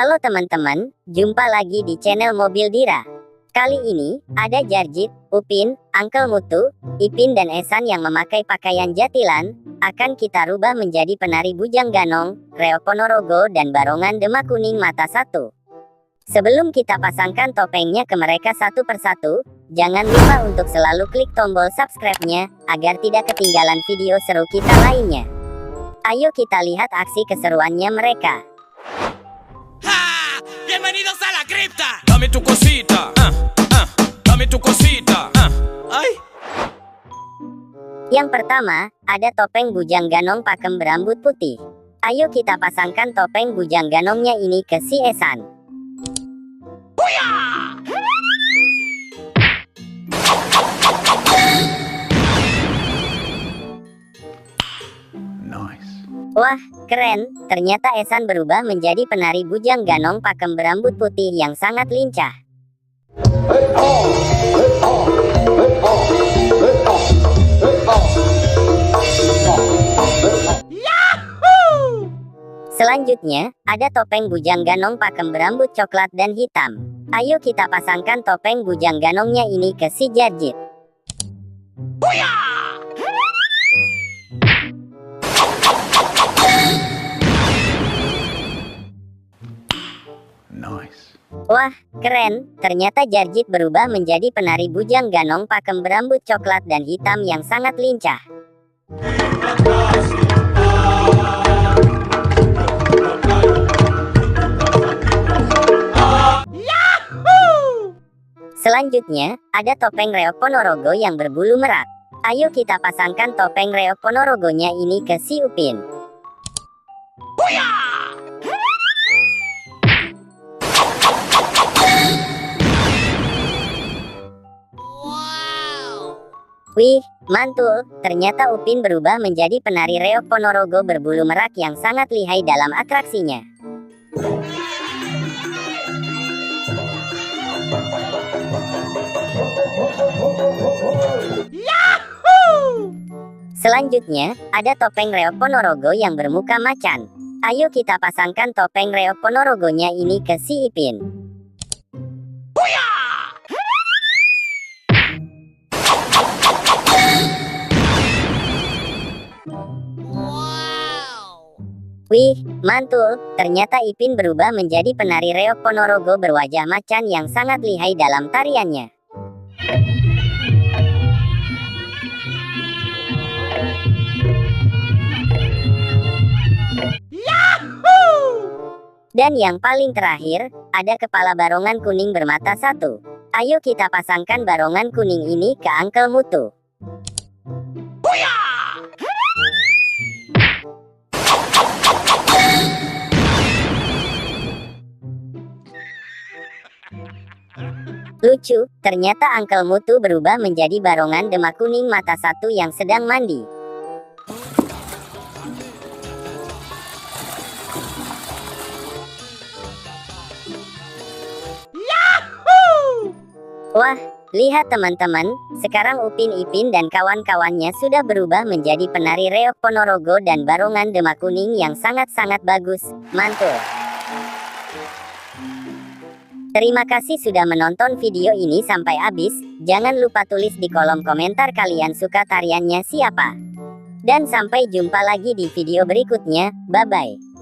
Halo teman-teman, jumpa lagi di channel Mobil Dira. Kali ini, ada Jarjit, Upin, Uncle Mutu, Ipin dan Esan yang memakai pakaian jatilan, akan kita rubah menjadi penari Bujang Ganong, Reok Ponorogo dan barongan Demak Kuning Mata Satu. Sebelum kita pasangkan topengnya ke mereka satu persatu, jangan lupa untuk selalu klik tombol subscribe-nya, agar tidak ketinggalan video seru kita lainnya. Ayo kita lihat aksi keseruannya mereka. Bienvenidos a la cripta. Dame tu cosita, dame tu cosita, ay. Yang pertama, ada topeng Bujang Ganong pakem berambut putih. Ayo kita pasangkan topeng Bujang Ganongnya ini ke si Esan. Wah, keren, ternyata Esan berubah menjadi penari Bujang Ganong pakem berambut putih yang sangat lincah. Selanjutnya, ada topeng Bujang Ganong pakem berambut coklat dan hitam. Ayo kita pasangkan topeng Bujang Ganongnya ini ke si Jarjit. Wah, keren, ternyata Jarjit berubah menjadi penari Bujang Ganong pakem berambut coklat dan hitam yang sangat lincah. Selanjutnya, ada topeng Reok Ponorogo yang berbulu merak. Ayo kita pasangkan topeng Reok Ponorogonya ini ke si Upin. Wih, mantul, ternyata Upin berubah menjadi penari Reok Ponorogo berbulu merak yang sangat lihai dalam atraksinya. Selanjutnya, ada topeng Reok Ponorogo yang bermuka macan. Ayo kita pasangkan topeng Reok Ponorogonya ini ke si Ipin. Wih, mantul, ternyata Ipin berubah menjadi penari Reok Ponorogo berwajah macan yang sangat lihai dalam tariannya. Dan yang paling terakhir, ada kepala barongan kuning bermata satu. Ayo kita pasangkan barongan kuning ini ke Uncle Mutu. Lucu, ternyata Uncle Mutu berubah menjadi barongan Demak Kuning Mata Satu yang sedang mandi. Wah, lihat teman-teman, sekarang Upin Ipin dan kawan-kawannya sudah berubah menjadi penari Reok Ponorogo dan barongan Demak Kuning yang sangat-sangat bagus, mantul. Terima kasih sudah menonton video ini sampai habis, jangan lupa tulis di kolom komentar kalian suka tariannya siapa. Dan sampai jumpa lagi di video berikutnya, bye-bye.